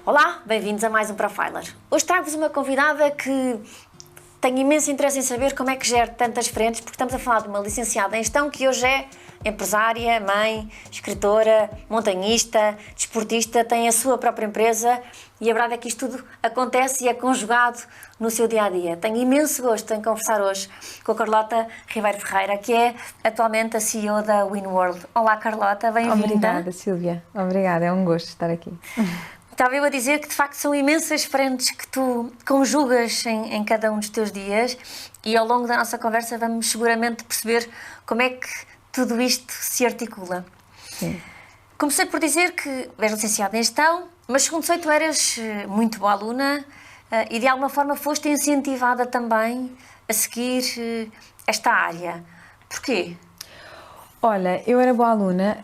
Olá, bem-vindos a mais um Profiler. Hoje trago-vos uma convidada que tenho imenso interesse em saber como é que gera tantas frentes, porque estamos a falar de uma licenciada em gestão que hoje é empresária, mãe, escritora, montanhista, desportista, tem a sua própria empresa e a verdade é que isto tudo acontece e é conjugado no seu dia-a-dia. Tenho imenso gosto em conversar hoje com a Carlota Ribeiro Ferreira, que é atualmente a CEO da WinWorld. Olá, Carlota, bem-vinda. Obrigada, Sílvia. Obrigada, é um gosto estar aqui. Estava eu a dizer que de facto são imensas frentes que tu conjugas em cada um dos teus dias e ao longo da nossa conversa vamos seguramente perceber como é que tudo isto se articula. Sim. Comecei por dizer que és licenciada em gestão, mas segundo sei tu eras muito boa aluna e de alguma forma foste incentivada também a seguir esta área. Porquê? Olha, eu era boa aluna,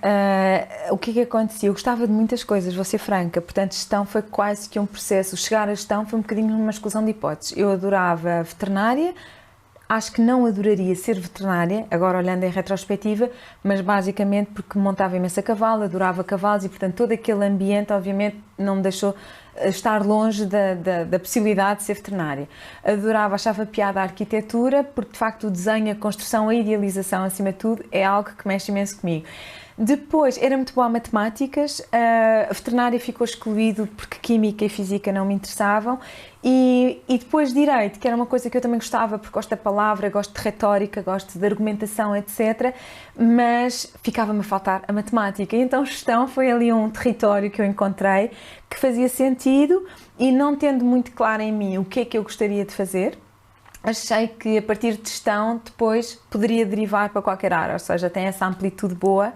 o que é que acontecia? Eu gostava de muitas coisas, vou ser franca, portanto gestão foi quase que um processo, chegar à gestão foi um bocadinho uma exclusão de hipóteses. Eu adorava veterinária, acho que não adoraria ser veterinária, agora olhando em retrospectiva, mas basicamente porque montava imenso a cavalo, adorava cavalos e portanto todo aquele ambiente obviamente não me deixou estar longe da possibilidade de ser veterinária. Adorava, achava piada a arquitetura, porque de facto o desenho, a construção, a idealização acima de tudo é algo que mexe imenso comigo. Depois, era muito boa a matemáticas, a veterinária ficou excluído porque química e física não me interessavam e depois direito, que era uma coisa que eu também gostava porque gosto da palavra, gosto de retórica, gosto de argumentação, etc. Mas ficava-me a faltar a matemática e então gestão foi ali um território que eu encontrei que fazia sentido e não tendo muito claro em mim o que é que eu gostaria de fazer, achei que a partir de gestão depois poderia derivar para qualquer área, ou seja, tem essa amplitude boa,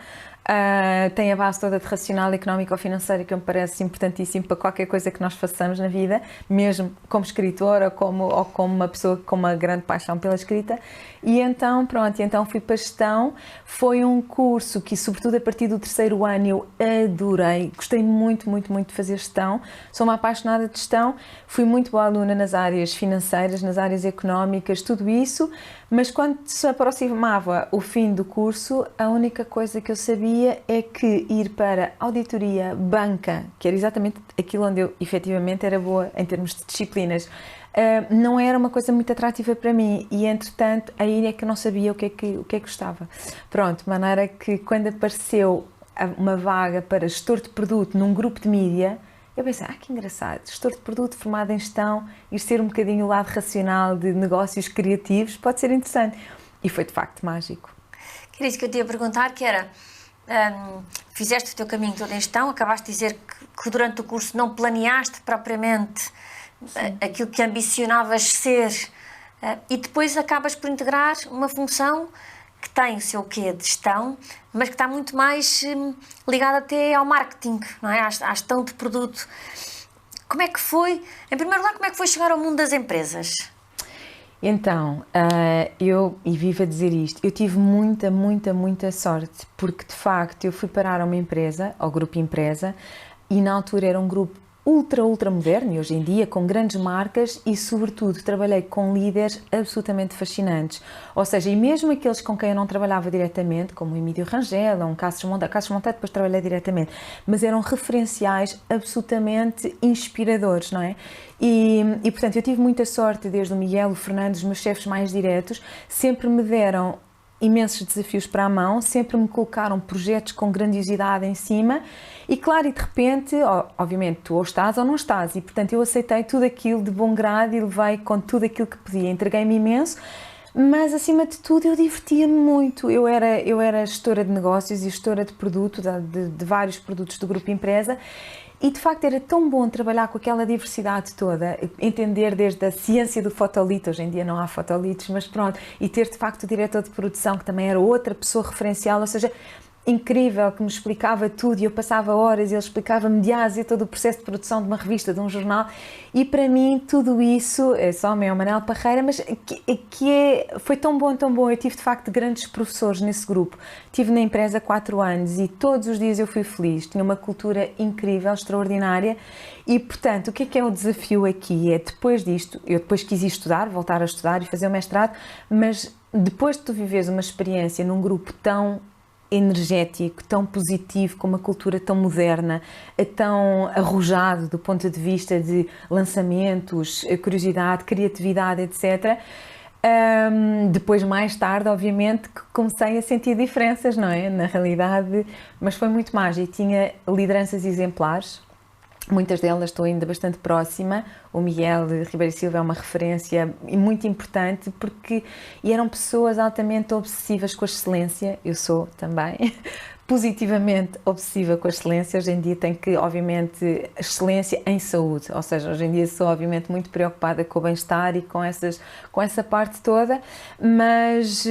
tem a base toda de racional, económico ou financeira que me parece importantíssimo para qualquer coisa que nós façamos na vida, mesmo como escritora ou como uma pessoa com uma grande paixão pela escrita. E então, pronto, então fui para a gestão, foi um curso que sobretudo a partir do terceiro ano eu adorei, gostei muito, muito, muito de fazer gestão, sou uma apaixonada de gestão, fui muito boa aluna nas áreas financeiras, nas áreas económicas, tudo isso, mas quando se aproximava o fim do curso, a única coisa que eu sabia é que ir para auditoria, banca, que era exatamente aquilo onde eu efetivamente era boa em termos de disciplinas, não era uma coisa muito atrativa para mim e entretanto aí é que eu não sabia o que é que gostava. Pronto, de maneira que quando apareceu uma vaga para gestor de produto num grupo de mídia, eu pensei, que engraçado, gestor de produto formado em gestão, ir ser um bocadinho o lado racional de negócios criativos, pode ser interessante. E foi de facto mágico. Era isso que eu te ia perguntar, que era, fizeste o teu caminho todo em gestão, acabaste de dizer que durante o curso não planeaste propriamente aquilo que ambicionavas ser e depois acabas por integrar uma função que tem o seu quê de gestão, mas que está muito mais ligada até ao marketing, não é? À gestão de produto. Como é que foi, em primeiro lugar, como é que foi chegar ao mundo das empresas? Então, e vivo a dizer isto, eu tive muita, muita, muita sorte, porque de facto eu fui parar a uma empresa, ao Grupo Empresa, e na altura era um grupo ultra moderno e hoje em dia com grandes marcas e sobretudo trabalhei com líderes absolutamente fascinantes, ou seja, e mesmo aqueles com quem eu não trabalhava diretamente, como o Emílio Rangel ou um Cássio Monteiro, depois trabalhei diretamente, mas eram referenciais absolutamente inspiradores, não é? E portanto eu tive muita sorte desde o Miguel, o Fernando, os meus chefes mais diretos, sempre me deram imensos desafios para a mão, sempre me colocaram projetos com grandiosidade em cima e claro, e de repente, obviamente tu ou estás ou não estás e portanto eu aceitei tudo aquilo de bom grado e levei com tudo aquilo que podia, entreguei-me imenso, mas acima de tudo eu divertia-me muito, eu era gestora de negócios e gestora de produto, de vários produtos do Grupo Empresa. E de facto era tão bom trabalhar com aquela diversidade toda, entender desde a ciência do fotolito, hoje em dia não há fotolitos, mas pronto, e ter de facto o diretor de produção que também era outra pessoa referencial, ou seja, incrível, que me explicava tudo e eu passava horas e ele explicava-me de A a Z todo o processo de produção de uma revista, de um jornal e para mim tudo isso, é só o meu Manel Parreira, mas foi tão bom, eu tive de facto grandes professores nesse grupo, estive na empresa 4 anos e todos os dias eu fui feliz, tinha uma cultura incrível, extraordinária e portanto o que é o desafio aqui? É depois disto, eu depois quis ir estudar, voltar a estudar e fazer o mestrado, mas depois de tu viveres uma experiência num grupo tão energético, tão positivo, com uma cultura tão moderna, tão arrojado do ponto de vista de lançamentos, curiosidade, criatividade, etc. Depois, mais tarde, obviamente, que comecei a sentir diferenças, não é? Na realidade, mas foi muito mágico. Tinha lideranças exemplares, muitas delas estou ainda bastante próxima. O Miguel Ribeiro Silva é uma referência muito importante e eram pessoas altamente obsessivas com a excelência. Eu sou também positivamente obsessiva com a excelência. Hoje em dia tenho que, obviamente, excelência em saúde, ou seja, hoje em dia sou obviamente muito preocupada com o bem-estar e com essa parte toda, mas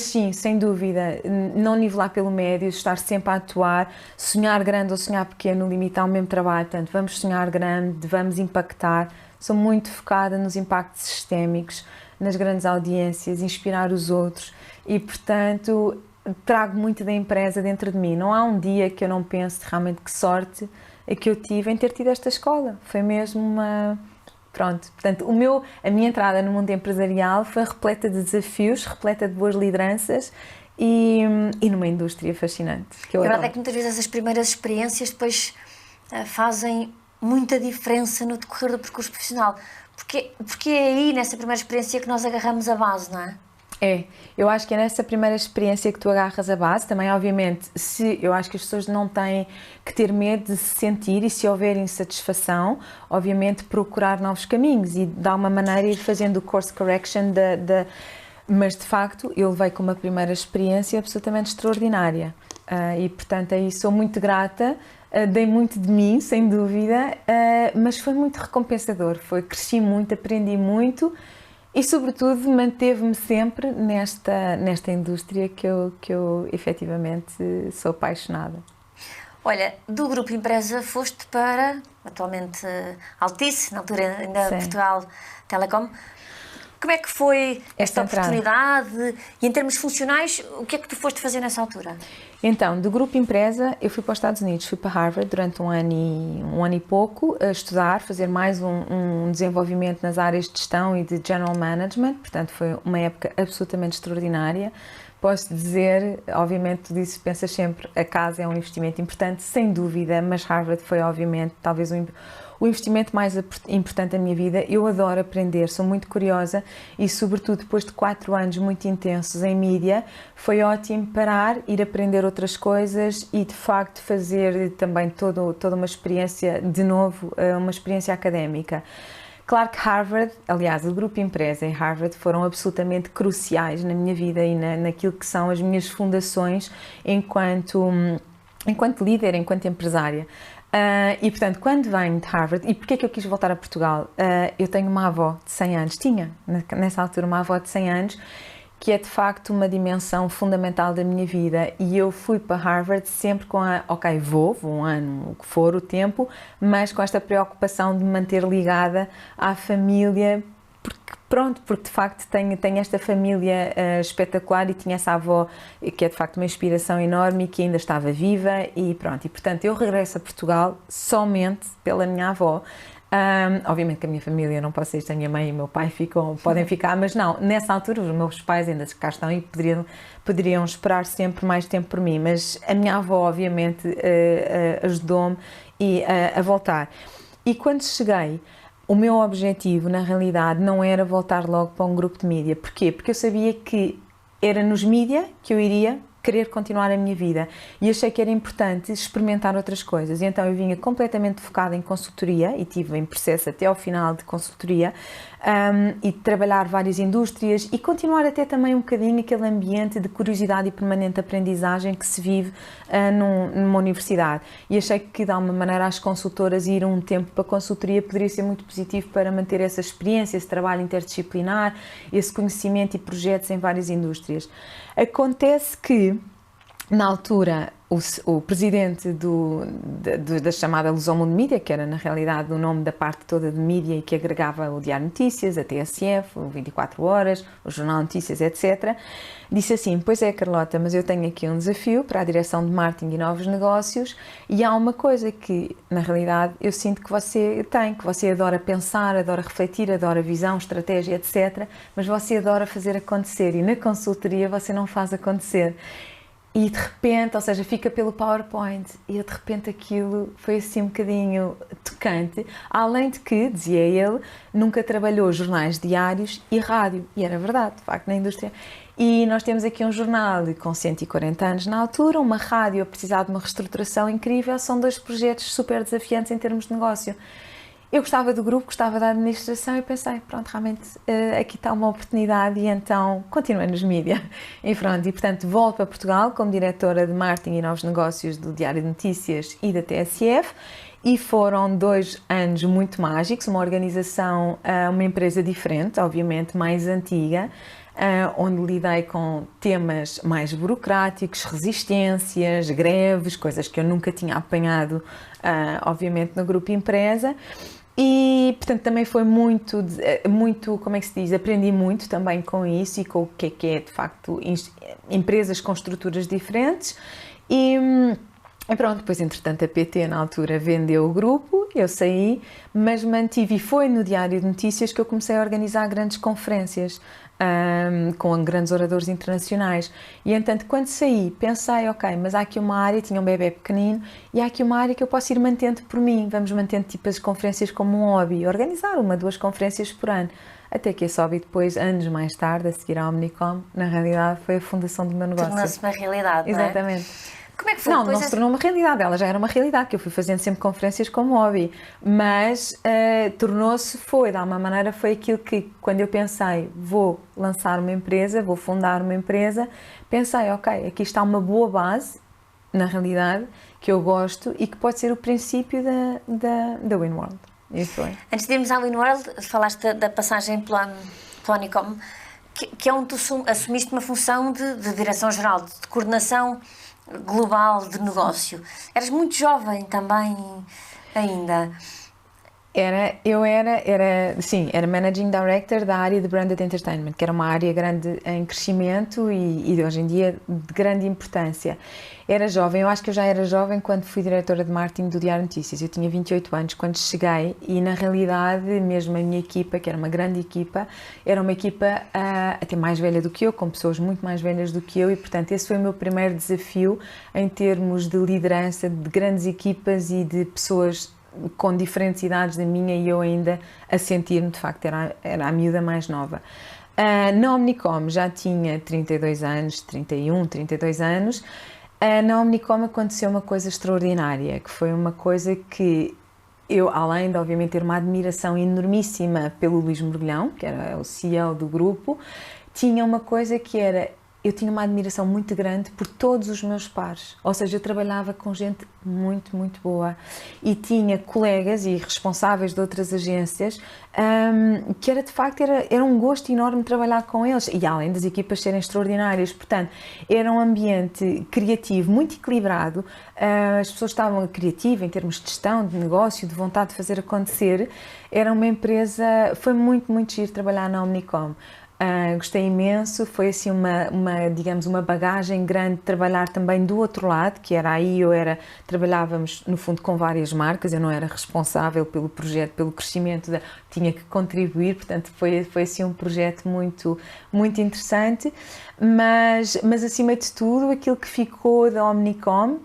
sim, sem dúvida, não nivelar pelo médio, estar sempre a atuar, sonhar grande ou sonhar pequeno, limitar o mesmo trabalho, portanto, vamos sonhar grande, vamos impactar. Sou muito focada nos impactos sistémicos, nas grandes audiências, inspirar os outros e, portanto, trago muito da empresa dentro de mim. Não há um dia que eu não pense realmente que sorte é que eu tive em ter tido esta escola. Foi mesmo uma... Pronto, portanto, a minha entrada no mundo empresarial foi repleta de desafios, repleta de boas lideranças e numa indústria fascinante. Que eu a verdade adoro. é que muitas vezes essas primeiras experiências depois fazem muita diferença no decorrer do percurso profissional. Porque é aí, nessa primeira experiência, que nós agarramos a base, não é? Eu acho que é nessa primeira experiência que tu agarras a base. Também, obviamente, eu acho que as pessoas não têm que ter medo de se sentir e, se houver insatisfação, obviamente procurar novos caminhos e dar uma maneira de ir fazendo o course correction mas, de facto, eu levei com uma primeira experiência absolutamente extraordinária e, portanto, aí sou muito grata. Dei muito de mim, sem dúvida, mas foi muito recompensador. Cresci muito, aprendi muito. E, sobretudo, manteve-me sempre nesta indústria que eu efetivamente sou apaixonada. Olha, do Grupo Empresa foste para, atualmente, Altice, na altura ainda Sim. Portugal Telecom. Como é que foi esta oportunidade? E, em termos funcionais, o que é que tu foste fazer nessa altura? Então, do Grupo Empresa, eu fui para os Estados Unidos, fui para Harvard durante um ano e pouco, a estudar, fazer mais um desenvolvimento nas áreas de gestão e de general management, portanto foi uma época absolutamente extraordinária. Posso dizer, obviamente tu dizes, pensas sempre, a casa é um investimento importante, sem dúvida, mas Harvard foi obviamente talvez o investimento mais importante da minha vida. Eu adoro aprender, sou muito curiosa e, sobretudo, depois de 4 anos muito intensos em mídia, foi ótimo parar, ir aprender outras coisas e, de facto, fazer também toda uma experiência, de novo, uma experiência académica. Claro que Harvard, aliás, o Grupo Empresa e Harvard foram absolutamente cruciais na minha vida e naquilo que são as minhas fundações enquanto líder, enquanto empresária. E, portanto, quando venho de Harvard, e porquê é que eu quis voltar a Portugal? Eu tenho uma avó de 100 anos, tinha nessa altura uma avó de 100 anos, que é de facto uma dimensão fundamental da minha vida, e eu fui para Harvard sempre com vou um ano, o que for o tempo, mas com esta preocupação de me manter ligada à família, porque de facto tenho esta família espetacular e tinha essa avó que é de facto uma inspiração enorme e que ainda estava viva e pronto, e portanto eu regresso a Portugal somente pela minha avó. Obviamente que a minha família, não posso dizer, a minha mãe e o meu pai podem ficar, mas não, nessa altura os meus pais ainda cá estão e poderiam esperar sempre mais tempo por mim, mas a minha avó obviamente ajudou-me a voltar. E quando cheguei, o meu objetivo, na realidade, não era voltar logo para um grupo de mídia. Porquê? Porque eu sabia que era nos mídia que eu iria querer continuar a minha vida e achei que era importante experimentar outras coisas. E então eu vinha completamente focada em consultoria e tive em processo até ao final de consultoria e de trabalhar várias indústrias e continuar até também um bocadinho aquele ambiente de curiosidade e permanente aprendizagem que se vive numa universidade. E achei que, de alguma maneira, as consultoras ir um tempo para a consultoria poderia ser muito positivo para manter essa experiência, esse trabalho interdisciplinar, esse conhecimento e projetos em várias indústrias. Acontece que, na altura, o presidente da chamada Lusomundo Mídia, que era na realidade o nome da parte toda de mídia e que agregava o Diário Notícias, a TSF, o 24 Horas, o Jornal Notícias, etc., disse assim: pois é, Carlota, mas eu tenho aqui um desafio para a direção de marketing e novos negócios e há uma coisa que, na realidade, eu sinto que você tem, que você adora pensar, adora refletir, adora visão, estratégia, etc., mas você adora fazer acontecer e na consultoria você não faz acontecer. E de repente, ou seja, fica pelo PowerPoint e de repente aquilo foi assim um bocadinho tocante, além de que, dizia ele, nunca trabalhou jornais diários e rádio, e era verdade, de facto, na indústria. E nós temos aqui um jornal com 140 anos na altura, uma rádio a precisar de uma reestruturação incrível, são dois projetos super desafiantes em termos de negócio. Eu gostava do grupo, gostava da administração e pensei, pronto, realmente aqui está uma oportunidade e então continuei nos mídias. E pronto, e portanto volto para Portugal como diretora de marketing e novos negócios do Diário de Notícias e da TSF e foram 2 anos muito mágicos, uma organização, uma empresa diferente, obviamente mais antiga, onde lidei com temas mais burocráticos, resistências, greves, coisas que eu nunca tinha apanhado, obviamente, no grupo empresa. E, portanto, também foi muito, como é que se diz, aprendi muito também com isso e com o que é, de facto, empresas com estruturas diferentes. E pronto, depois, entretanto, a PT, na altura, vendeu o grupo, eu saí, mas mantive, e foi no Diário de Notícias que eu comecei a organizar grandes conferências, com grandes oradores internacionais. E, entanto, quando saí, pensei, ok, mas há aqui uma área, tinha um bebê pequenino, e há aqui uma área que eu posso ir mantendo por mim, vamos mantendo tipo as conferências como um hobby, organizar 1, 2 conferências por ano. Até que esse hobby depois, anos mais tarde, a seguir à Omnicom, na realidade foi a fundação do meu negócio. Tornou-se uma realidade, não é? Exatamente. Como é que foi? Não se tornou uma realidade, ela já era uma realidade, que eu fui fazendo sempre conferências como hobby, mas tornou-se, de alguma maneira, foi aquilo que, quando eu pensei, vou lançar uma empresa, vou fundar uma empresa, pensei, ok, aqui está uma boa base, na realidade, que eu gosto e que pode ser o princípio da Winworld. Isso foi. Antes de irmos à Winworld, falaste da passagem pela Omnicom, que é onde tu assumiste uma função de direção-geral, de coordenação global de negócio. Eras muito jovem também ainda. Era Managing Director da área de Branded Entertainment, que era uma área grande em crescimento e hoje em dia de grande importância. Era jovem, eu acho que eu já era jovem quando fui diretora de marketing do Diário de Notícias. Eu tinha 28 anos quando cheguei e, na realidade, mesmo a minha equipa, que era uma grande equipa, era uma equipa até mais velha do que eu, com pessoas muito mais velhas do que eu e, portanto, esse foi o meu primeiro desafio em termos de liderança de grandes equipas e de pessoas com diferentes idades da minha e eu ainda a sentir-me, de facto, era a miúda mais nova. Na Omnicom já tinha 32 anos, 31, 32 anos. Na Omnicom aconteceu uma coisa extraordinária, que foi uma coisa que eu, além de, obviamente, ter uma admiração enormíssima pelo Luís Mergulhão, que era o CEO do grupo, tinha uma coisa que era, eu tinha uma admiração muito grande por todos os meus pares, ou seja, eu trabalhava com gente muito, muito boa e tinha colegas e responsáveis de outras agências que era de facto, era um gosto enorme trabalhar com eles e além das equipas serem extraordinárias, portanto, era um ambiente criativo, muito equilibrado, as pessoas estavam criativas em termos de gestão, de negócio, de vontade de fazer acontecer, era uma empresa, foi muito, muito giro trabalhar na Omnicom. Gostei imenso, foi assim digamos, uma bagagem grande de trabalhar também do outro lado, que era aí, trabalhávamos no fundo com várias marcas, eu não era responsável pelo projeto, pelo crescimento, tinha que contribuir, portanto foi assim um projeto muito, muito interessante, mas acima de tudo aquilo que ficou da Omnicom,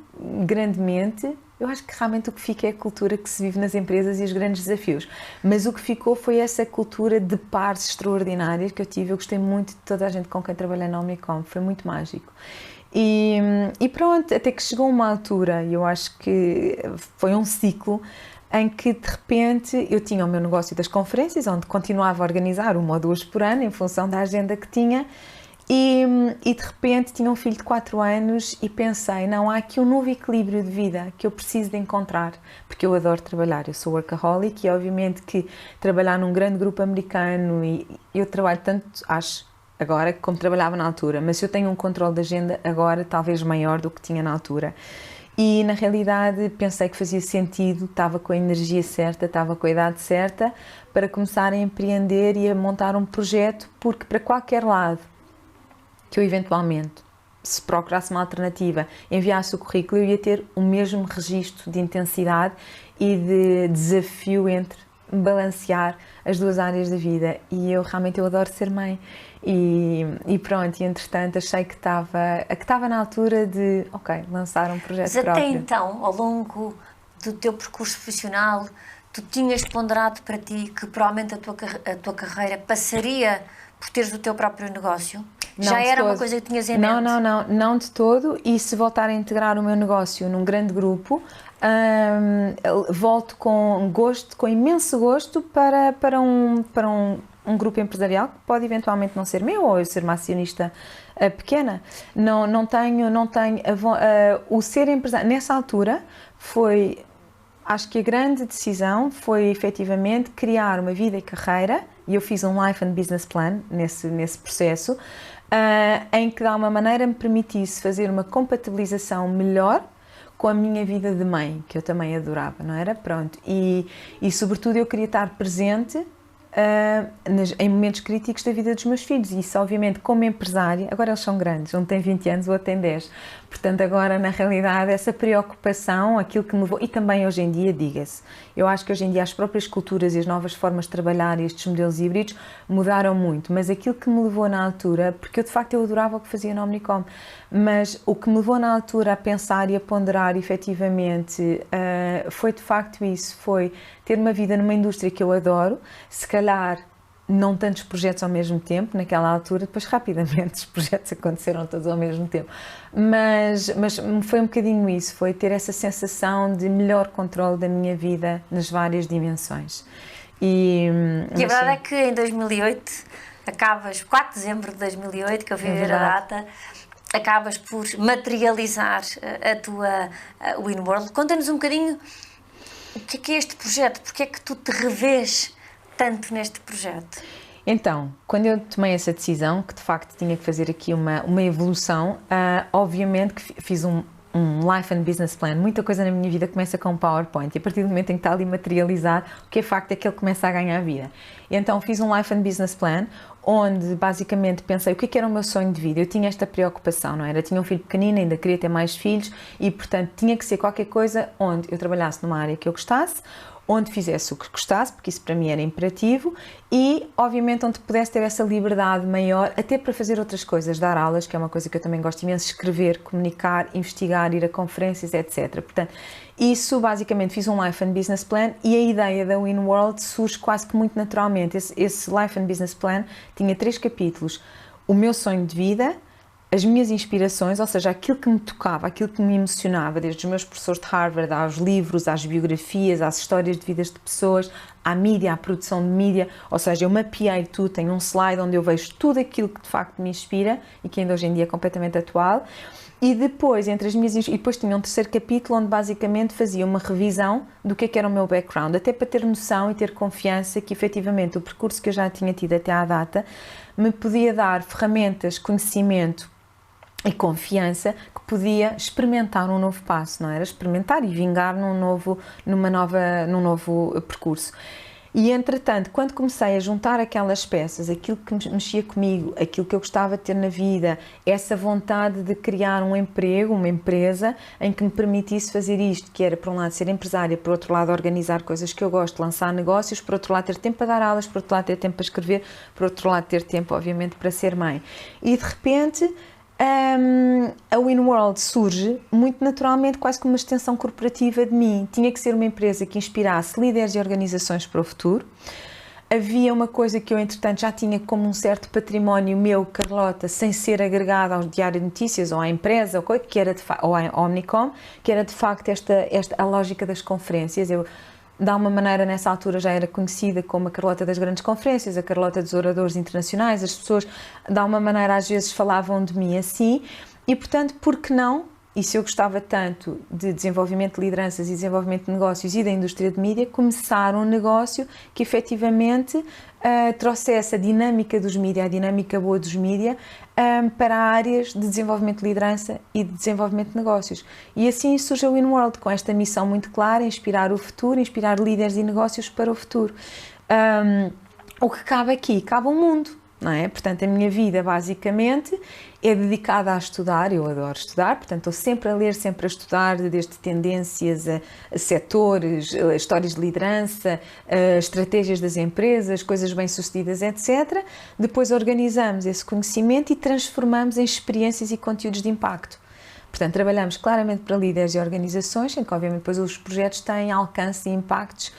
grandemente, eu acho que realmente o que fica é a cultura que se vive nas empresas e os grandes desafios. Mas o que ficou foi essa cultura de pares extraordinárias que eu tive. Eu gostei muito de toda a gente com quem trabalhei na Omnicom. Foi muito mágico. E pronto, até que chegou uma altura, e eu acho que foi um ciclo, em que de repente eu tinha o meu negócio das conferências, onde continuava a organizar 1 ou 2 por ano, em função da agenda que tinha, e de repente tinha um filho de 4 anos e pensei, não, há aqui um novo equilíbrio de vida que eu preciso de encontrar, porque eu adoro trabalhar, eu sou workaholic e obviamente que trabalhar num grande grupo americano e eu trabalho tanto, acho, agora como trabalhava na altura, mas eu tenho um controle de agenda agora talvez maior do que tinha na altura. E na realidade pensei que fazia sentido, estava com a energia certa, estava com a idade certa para começar a empreender e a montar um projeto, porque para qualquer lado que eu eventualmente, se procurasse uma alternativa, enviasse o currículo, eu ia ter o mesmo registro de intensidade e de desafio entre balancear as duas áreas da vida, e eu adoro ser mãe, e pronto, e entretanto achei que estava na altura de, lançar um projeto próprio. Mas até então, ao longo do teu percurso profissional, tu tinhas ponderado para ti que provavelmente a tua carreira passaria por teres o teu próprio negócio? Já era uma coisa que tinhas em mente? Não de todo, e se voltar a integrar o meu negócio num grande grupo, volto com gosto, com imenso gosto para um grupo empresarial que pode eventualmente não ser meu, ou eu ser uma acionista pequena. Não tenho o ser empresário nessa altura foi, acho que a grande decisão foi efetivamente criar uma vida e carreira, e eu fiz um Life and Business Plan nesse processo, em que de alguma maneira me permitisse fazer uma compatibilização melhor com a minha vida de mãe, que eu também adorava, não era? Pronto, e sobretudo eu queria estar presente em momentos críticos da vida dos meus filhos, e isso obviamente como empresária, agora eles são grandes, um tem 20 anos, o outro tem 10, portanto agora na realidade essa preocupação, aquilo que me levou, e também hoje em dia, diga-se, eu acho que hoje em dia as próprias culturas e as novas formas de trabalhar e estes modelos híbridos mudaram muito, mas aquilo que me levou na altura, porque eu de facto eu adorava o que fazia na Omnicom, mas o que me levou na altura a pensar e a ponderar efetivamente foi de facto isso, foi ter uma vida numa indústria que eu adoro, se calhar não tantos projetos ao mesmo tempo, naquela altura, depois rapidamente os projetos aconteceram todos ao mesmo tempo, mas foi um bocadinho isso, foi ter essa sensação de melhor controle da minha vida nas várias dimensões. E a verdade é que em 2008, 4 de dezembro de 2008, que eu fui ver a data, acabas por materializar a tua WinWorld. Conta-nos um bocadinho o que é este projeto, porque é que tu te revês tanto neste projeto? Então, quando eu tomei essa decisão, que de facto tinha que fazer aqui uma evolução, obviamente que fiz um Life and Business Plan, muita coisa na minha vida começa com um PowerPoint, e a partir do momento em que está ali materializado, o que é facto é que ele começa a ganhar vida. E então fiz um Life and Business Plan, onde basicamente pensei o que era o meu sonho de vida. Eu tinha esta preocupação, não era? Tinha um filho pequenino, ainda queria ter mais filhos, e portanto tinha que ser qualquer coisa onde eu trabalhasse numa área que eu gostasse, onde fizesse o que gostasse, porque isso para mim era imperativo, e obviamente onde pudesse ter essa liberdade maior, até para fazer outras coisas, dar aulas, que é uma coisa que eu também gosto imenso, escrever, comunicar, investigar, ir a conferências, etc. Portanto, isso basicamente fiz um Life and Business Plan, e a ideia da WinWorld surge quase que muito naturalmente. Esse Life and Business Plan tinha 3 capítulos: o meu sonho de vida, as minhas inspirações, ou seja, aquilo que me tocava, aquilo que me emocionava, desde os meus professores de Harvard, aos livros, às biografias, às histórias de vidas de pessoas, à mídia, à produção de mídia, ou seja, eu mapeei tudo, tenho um slide onde eu vejo tudo aquilo que de facto me inspira e que ainda hoje em dia é completamente atual. E depois, e depois tinha um 3º capítulo onde basicamente fazia uma revisão do que era o meu background, até para ter noção e ter confiança que efetivamente o percurso que eu já tinha tido até à data me podia dar ferramentas, conhecimento e confiança que podia experimentar um novo passo, não era? Experimentar e vingar num novo percurso. E entretanto, quando comecei a juntar aquelas peças, aquilo que mexia comigo, aquilo que eu gostava de ter na vida, essa vontade de criar um emprego, uma empresa em que me permitisse fazer isto, que era por um lado ser empresária, por outro lado organizar coisas que eu gosto, lançar negócios, por outro lado ter tempo para dar aulas, por outro lado ter tempo para escrever, por outro lado ter tempo obviamente para ser mãe. E de repente a WinWorld surge muito naturalmente, quase como uma extensão corporativa de mim. Tinha que ser uma empresa que inspirasse líderes e organizações para o futuro. Havia uma coisa que eu, entretanto, já tinha como um certo património meu, Carlota, sem ser agregada ao Diário de Notícias ou à empresa, que era ou à Omnicom, que era de facto a lógica das conferências. Eu, de alguma maneira, nessa altura já era conhecida como a Carlota das grandes conferências, a Carlota dos oradores internacionais. As pessoas, de alguma maneira, às vezes falavam de mim assim, e portanto, por que não? E se eu gostava tanto de desenvolvimento de lideranças e desenvolvimento de negócios e da indústria de mídia, começar um negócio que efetivamente trouxesse a dinâmica dos mídia, a dinâmica boa dos mídia, para áreas de desenvolvimento de liderança e de desenvolvimento de negócios. E assim surge a WinWorld, com esta missão muito clara: inspirar o futuro, inspirar líderes e negócios para o futuro. O que cabe aqui? Cabe o mundo. não é? Portanto, a minha vida, basicamente, é dedicada a estudar, eu adoro estudar, portanto, estou sempre a ler, sempre a estudar, desde tendências a setores, a histórias de liderança, estratégias das empresas, coisas bem-sucedidas, etc. Depois organizamos esse conhecimento e transformamos em experiências e conteúdos de impacto. Portanto, trabalhamos claramente para líderes e organizações, em que, obviamente, depois os projetos têm alcance e impactos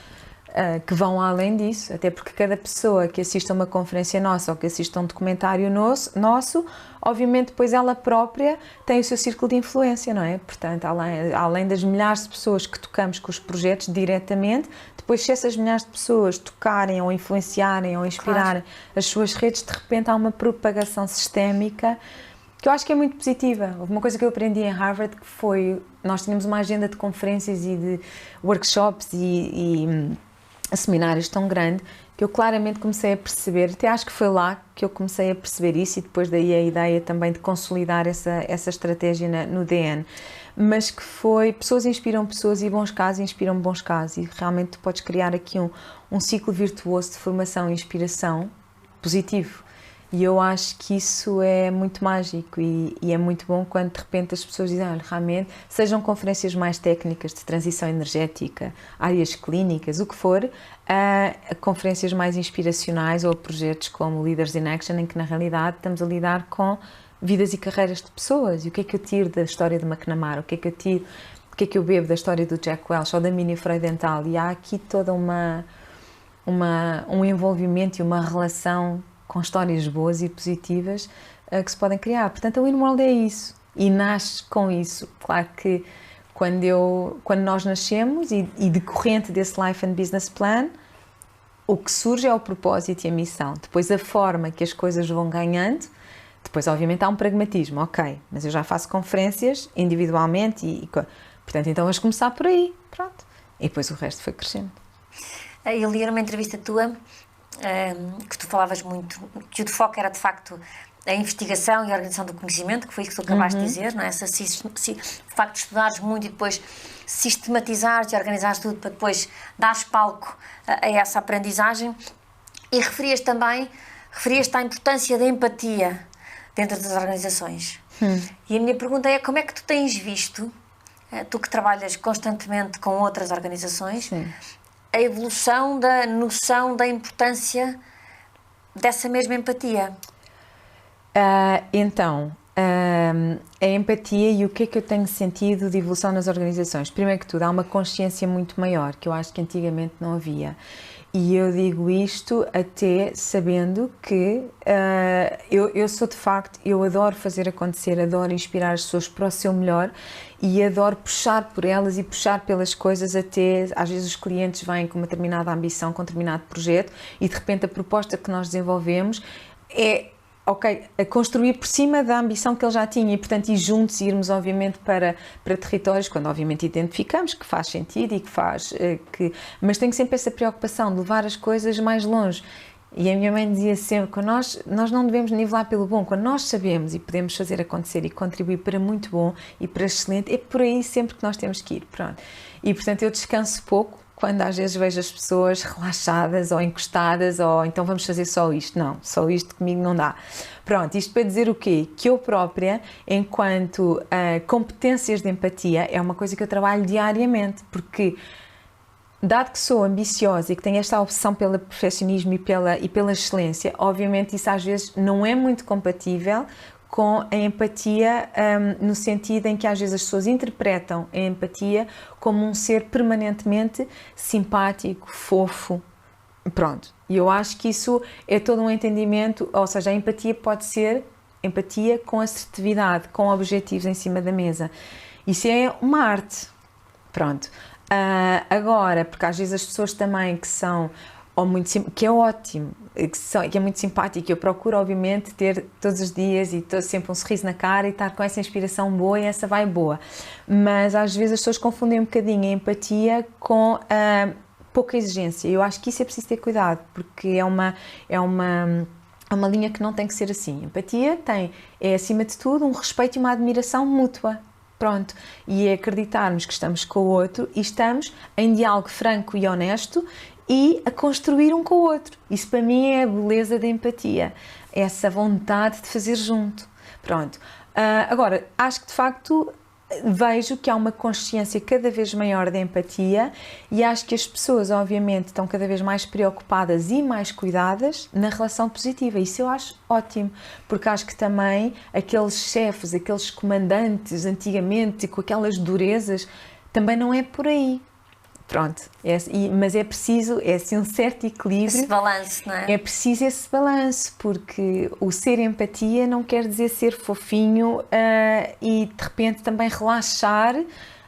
que vão além disso, até porque cada pessoa que assista a uma conferência nossa ou que assista a um documentário nosso, obviamente depois ela própria tem o seu círculo de influência, não é? Portanto, além das milhares de pessoas que tocamos com os projetos diretamente, depois se essas milhares de pessoas tocarem ou influenciarem ou inspirarem as suas redes, de repente há uma propagação sistémica que eu acho que é muito positiva. Houve uma coisa que eu aprendi em Harvard que foi, nós tínhamos uma agenda de conferências e de workshops e seminários tão grande que eu claramente comecei a perceber, até acho que foi lá que eu comecei a perceber isso e depois daí a ideia também de consolidar essa estratégia no DN, mas que foi, pessoas inspiram pessoas e bons casos inspiram bons casos e realmente tu podes criar aqui um ciclo virtuoso de formação e inspiração positivo. E eu acho que isso é muito mágico e é muito bom quando de repente as pessoas dizem, olha, realmente, sejam conferências mais técnicas de transição energética, áreas clínicas, o que for, a conferências mais inspiracionais ou projetos como Leaders in Action, em que na realidade estamos a lidar com vidas e carreiras de pessoas. E o que é que eu tiro da história de McNamara? O que é que eu tiro, o que é que eu bebo da história do Jack Welch ou da Mini Freudenthal? E há aqui toda um envolvimento e uma relação com histórias boas e positivas que se podem criar. Portanto, a Winworld é isso e nasce com isso. Claro que quando nós nascemos e decorrente desse Life and Business Plan, o que surge é o propósito e a missão. Depois a forma que as coisas vão ganhando, depois obviamente há um pragmatismo, ok, mas eu já faço conferências individualmente portanto, então vamos começar por aí, pronto. E depois o resto foi crescendo. Eu li numa entrevista tua que tu falavas muito, que o foco era de facto a investigação e a organização do conhecimento, que foi isso que tu acabaste de dizer, não é? O facto de estudares muito e depois sistematizares e organizares tudo para depois dares palco a essa aprendizagem. E referias-te à importância da empatia dentro das organizações. E a minha pergunta é, como é que tu tens visto, tu que trabalhas constantemente com outras organizações, sim, a evolução da noção da importância dessa mesma empatia? Então, a empatia e o que é que eu tenho sentido de evolução nas organizações? Primeiro que tudo, há uma consciência muito maior, que eu acho que antigamente não havia. E eu digo isto até sabendo que eu sou de facto, eu adoro fazer acontecer, adoro inspirar as pessoas para o seu melhor e adoro puxar por elas e puxar pelas coisas até, às vezes os clientes vêm com uma determinada ambição, com um determinado projeto e de repente a proposta que nós desenvolvemos é a construir por cima da ambição que ele já tinha e, portanto, ir juntos, irmos, obviamente, para territórios, quando, obviamente, identificamos que faz sentido e que faz... mas tenho sempre essa preocupação de levar as coisas mais longe. E a minha mãe dizia sempre que nós não devemos nivelar pelo bom. Quando nós sabemos e podemos fazer acontecer e contribuir para muito bom e para excelente, é por aí sempre que nós temos que ir. Pronto. E, portanto, eu descanso pouco quando às vezes vejo as pessoas relaxadas ou encostadas ou então vamos fazer só isto. Não, só isto comigo não dá. Pronto, isto para dizer o quê? Que eu própria, enquanto competências de empatia, é uma coisa que eu trabalho diariamente, porque dado que sou ambiciosa e que tenho esta obsessão pelo perfeccionismo e pela excelência, obviamente isso às vezes não é muito compatível com a empatia, no sentido em que às vezes as pessoas interpretam a empatia como um ser permanentemente simpático, fofo, pronto. E eu acho que isso é todo um entendimento, ou seja, a empatia pode ser empatia com assertividade, com objetivos em cima da mesa. Isso é uma arte, pronto. Agora, porque às vezes as pessoas também que são... que é ótimo, que é muito simpático, eu procuro obviamente ter todos os dias e ter sempre um sorriso na cara e estar com essa inspiração boa e essa vibe boa, mas às vezes as pessoas confundem um bocadinho a empatia com pouca exigência. Eu acho que isso é preciso ter cuidado, porque é uma linha que não tem que ser assim. Empatia é acima de tudo um respeito e uma admiração mútua. Pronto, e é acreditarmos que estamos com o outro e estamos em diálogo franco e honesto e a construir um com o outro. Isso para mim é a beleza da empatia, essa vontade de fazer junto. Pronto. Agora, acho que de facto vejo que há uma consciência cada vez maior da empatia e acho que as pessoas, obviamente, estão cada vez mais preocupadas e mais cuidadas na relação positiva. Isso eu acho ótimo, porque acho que também aqueles chefes, aqueles comandantes antigamente com aquelas durezas, também não é por aí. Pronto, mas é preciso, é assim um certo equilíbrio. Esse balanço, não é? É preciso esse balanço, porque o ser empatia não quer dizer ser fofinho e de repente também relaxar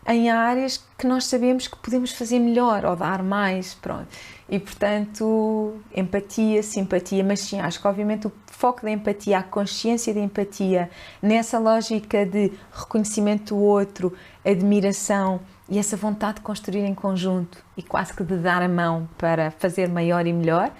em áreas que nós sabemos que podemos fazer melhor ou dar mais, pronto. E portanto, empatia, simpatia, mas sim, acho que obviamente o foco da empatia, a consciência da empatia, nessa lógica de reconhecimento do outro, admiração, e essa vontade de construir em conjunto e quase que de dar a mão para fazer maior e melhor,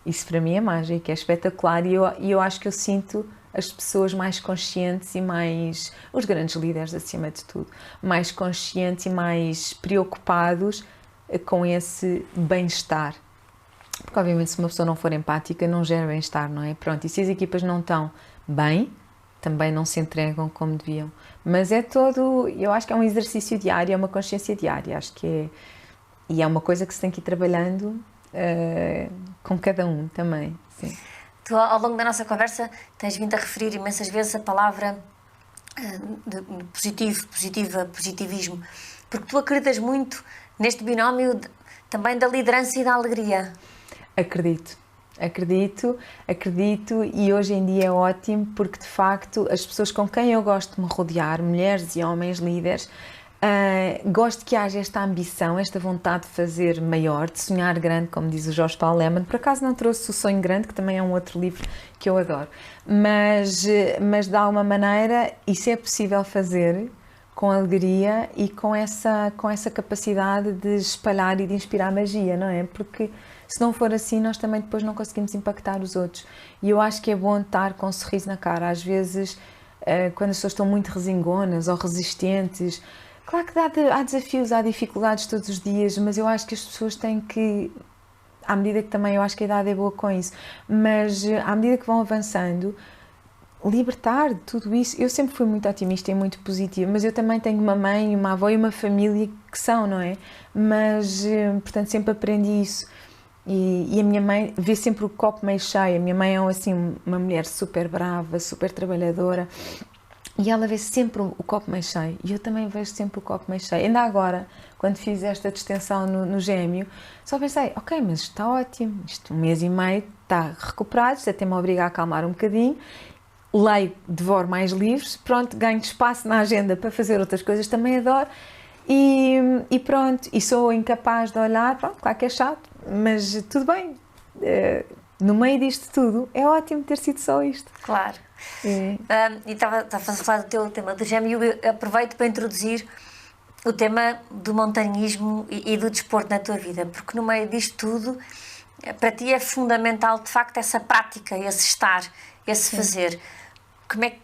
isso para mim é mágico, é espetacular e eu acho que eu sinto as pessoas mais conscientes e mais, os grandes líderes acima de tudo, mais conscientes e mais preocupados com esse bem-estar. Porque obviamente se uma pessoa não for empática não gera bem-estar, não é? Pronto, e se as equipas não estão bem, também não se entregam como deviam. Mas é todo, eu acho que é um exercício diário, é uma consciência diária, acho que é, e é uma coisa que se tem que ir trabalhando com cada um também, sim. Tu, ao longo da nossa conversa, tens vindo a referir imensas vezes a palavra de positivismo, porque tu acreditas muito neste binómio também da liderança e da alegria. Acredito e hoje em dia é ótimo porque de facto as pessoas com quem eu gosto de me rodear, mulheres e homens líderes, gosto que haja esta ambição, esta vontade de fazer maior, de sonhar grande, como diz o Jorge Paulo Lemann. Por acaso não trouxe o Sonho Grande, que também é um outro livro que eu adoro, mas de alguma maneira isso é possível fazer com alegria e com essa capacidade de espalhar e de inspirar magia, não é? Porque se não for assim, nós também depois não conseguimos impactar os outros. E eu acho que é bom estar com um sorriso na cara. Às vezes, quando as pessoas estão muito resingonas ou resistentes, claro que há desafios, há dificuldades todos os dias, mas eu acho que as pessoas têm que, à medida que também eu acho que a idade é boa com isso, mas à medida que vão avançando, libertar de tudo isso. Eu sempre fui muito otimista e muito positiva, mas eu também tenho uma mãe, uma avó e uma família que são, não é? Mas, portanto, sempre aprendi isso. E a minha mãe vê sempre o copo meio cheio. A minha mãe é assim, uma mulher super brava, super trabalhadora e ela vê sempre o copo meio cheio e eu também vejo sempre o copo meio cheio. Ainda agora, quando fiz esta distensão no gêmeo, só pensei, ok, mas está ótimo, isto 1 mês e meio está recuperado, isto até me obriga a acalmar um bocadinho, leio, devoro mais livros, pronto, ganho espaço na agenda para fazer outras coisas, também adoro. E pronto, e sou incapaz de olhar, pronto, claro que é chato, mas tudo bem, no meio disto tudo, é ótimo ter sido só isto. Claro. E estava a falar do teu tema do gêmeo e eu aproveito para introduzir o tema do montanhismo e do desporto na tua vida, porque no meio disto tudo, para ti é fundamental, de facto, essa prática, esse estar, esse fazer.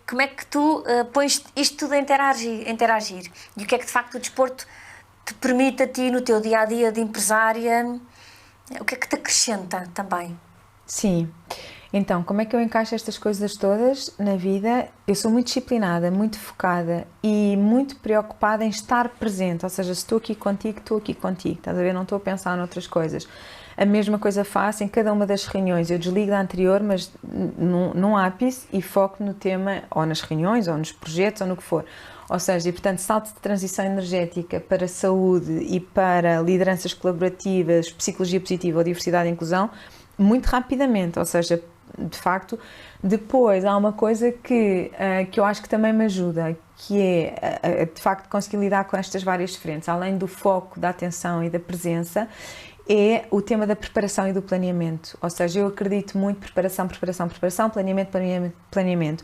Como é que tu pões isto tudo a interagir? E o que é que de facto o desporto te permite a ti no teu dia-a-dia de empresária? O que é que te acrescenta também? Sim. Então, como é que eu encaixo estas coisas todas na vida? Eu sou muito disciplinada, muito focada e muito preocupada em estar presente. Ou seja, se estou aqui contigo, estás a ver? Não estou a pensar noutras coisas. A mesma coisa faço em cada uma das reuniões. Eu desligo da anterior, mas num ápice e foco no tema, ou nas reuniões, ou nos projetos, ou no que for. Ou seja, e portanto, salto de transição energética para saúde e para lideranças colaborativas, psicologia positiva ou diversidade e inclusão, muito rapidamente. Ou seja, de facto, depois há uma coisa que eu acho que também me ajuda, que é, de facto, conseguir lidar com estas várias frentes, além do foco, da atenção e da presença, é o tema da preparação e do planeamento. Ou seja, eu acredito muito preparação, planeamento.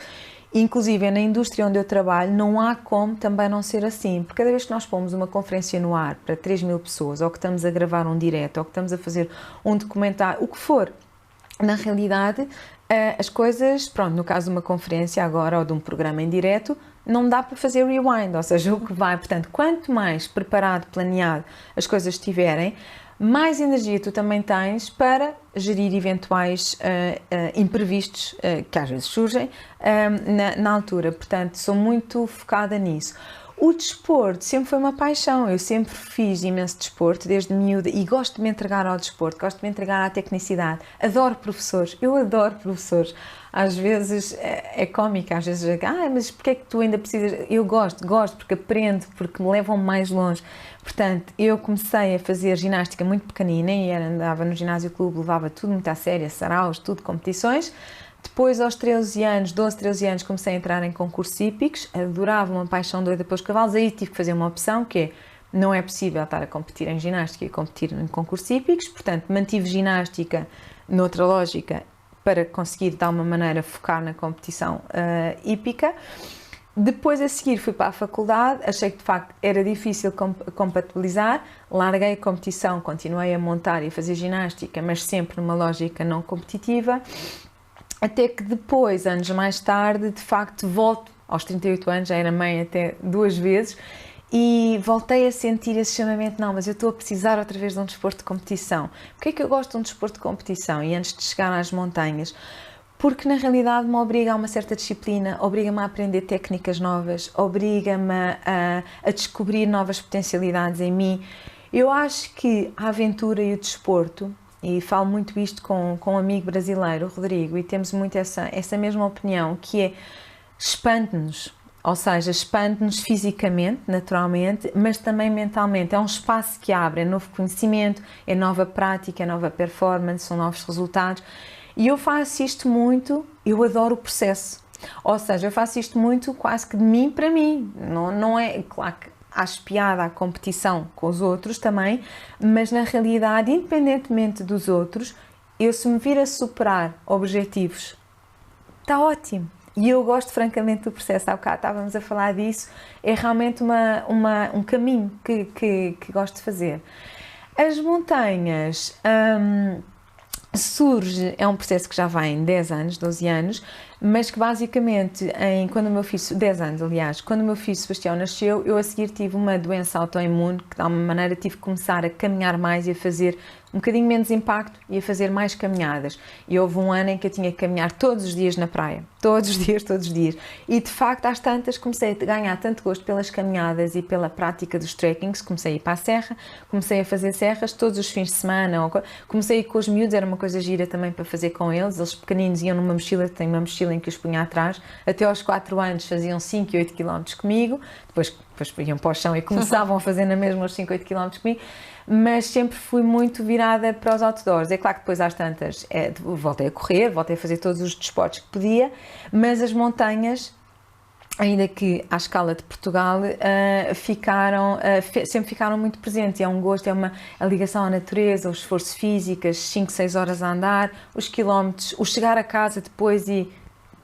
Inclusive, na indústria onde eu trabalho, não há como também não ser assim, porque cada vez que nós pomos uma conferência no ar para 3.000 pessoas, ou que estamos a gravar um direto, ou que estamos a fazer um documentário, o que for, na realidade, as coisas, pronto, no caso de uma conferência agora, ou de um programa em direto, não dá para fazer rewind, ou seja, o que vai, portanto, quanto mais preparado, planeado as coisas estiverem, mais energia tu também tens para gerir eventuais imprevistos que às vezes surgem na altura. Portanto, sou muito focada nisso. O desporto sempre foi uma paixão, eu sempre fiz imenso desporto, desde miúda, e gosto de me entregar ao desporto, gosto de me entregar à tecnicidade, adoro professores, eu adoro professores. Às vezes é cómico, às vezes mas porque é que tu ainda precisas? Eu gosto porque aprendo, porque me levam mais longe. Portanto, eu comecei a fazer ginástica muito pequenina e andava no ginásio clube, levava tudo muito a sério, saraus, tudo competições. Depois, aos 13 anos, 12, 13 anos, comecei a entrar em concursos hípicos, adorava, uma paixão doida pelos cavalos, aí tive que fazer uma opção que é, não é possível estar a competir em ginástica e competir em concursos hípicos, portanto, mantive ginástica noutra lógica para conseguir, de alguma maneira, focar na competição hípica. Depois, a seguir, fui para a faculdade, achei que, de facto, era difícil compatibilizar, larguei a competição, continuei a montar e a fazer ginástica, mas sempre numa lógica não competitiva. Até que depois, anos mais tarde, de facto, volto, aos 38 anos, já era mãe até 2 vezes, e voltei a sentir esse chamamento, não, mas eu estou a precisar outra vez de um desporto de competição. Porquê é que eu gosto de um desporto de competição? E antes de chegar às montanhas, porque na realidade me obriga a uma certa disciplina, obriga-me a aprender técnicas novas, obriga-me a descobrir novas potencialidades em mim. Eu acho que a aventura e o desporto, e falo muito isto com um amigo brasileiro, o Rodrigo, e temos muito essa mesma opinião, que é expande-nos, ou seja, expande-nos fisicamente, naturalmente, mas também mentalmente. É um espaço que abre, é novo conhecimento, é nova prática, é nova performance, são novos resultados. E eu faço isto muito, eu adoro o processo. Ou seja, eu faço isto muito quase que de mim para mim. Não é, claro que acho piada à competição com os outros também, mas na realidade, independentemente dos outros, eu se me vir a superar objetivos, está ótimo. E eu gosto francamente do processo, há bocado estávamos a falar disso, é realmente um caminho que gosto de fazer. As montanhas surge, é um processo que já vai em 10 anos, 12 anos, mas que basicamente, quando o meu filho, 10 anos aliás, quando o meu filho Sebastião nasceu, eu a seguir tive uma doença autoimune, que de alguma maneira tive que começar a caminhar mais e a fazer um bocadinho menos impacto e a fazer mais caminhadas. E houve um ano em que eu tinha que caminhar todos os dias na praia, todos os dias. E de facto, às tantas, comecei a ganhar tanto gosto pelas caminhadas e pela prática dos trekkings, comecei a ir para a serra, comecei a fazer serras todos os fins de semana, comecei a ir com os miúdos, era uma coisa gira também para fazer com eles pequeninos iam numa mochila, tenho uma mochila em que os punha atrás, até aos 4 anos faziam 5 e 8 km comigo, depois iam para o chão e começavam a fazer na mesma os 5, 8 km comigo, mas sempre fui muito virada para os outdoors. É claro que depois às tantas voltei a correr, voltei a fazer todos os desportos que podia, mas as montanhas, ainda que à escala de Portugal, sempre ficaram muito presentes. É um gosto, a ligação à natureza, o esforço físico, as 5, 6 horas a andar, os quilómetros, o chegar a casa depois e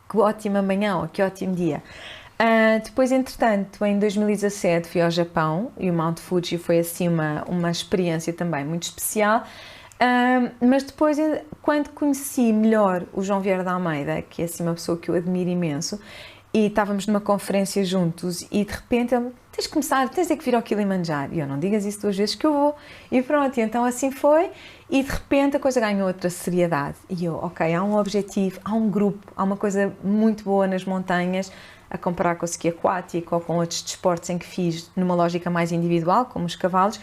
que ótima manhã, ou que ótimo dia. Depois, entretanto, em 2017 fui ao Japão e o Mount Fuji foi assim uma experiência também muito especial, mas depois, quando conheci melhor o João Vieira de Almeida, que é assim uma pessoa que eu admiro imenso, e estávamos numa conferência juntos e de repente ele, tens que vir ao Kilimanjaro, e eu, não digas isso 2 vezes que eu vou, e pronto, e então assim foi, e de repente a coisa ganhou outra seriedade, e eu, ok, há um objetivo, há um grupo, há uma coisa muito boa nas montanhas, a comparar com o ski aquático ou com outros desportos em que fiz numa lógica mais individual, como os cavalos,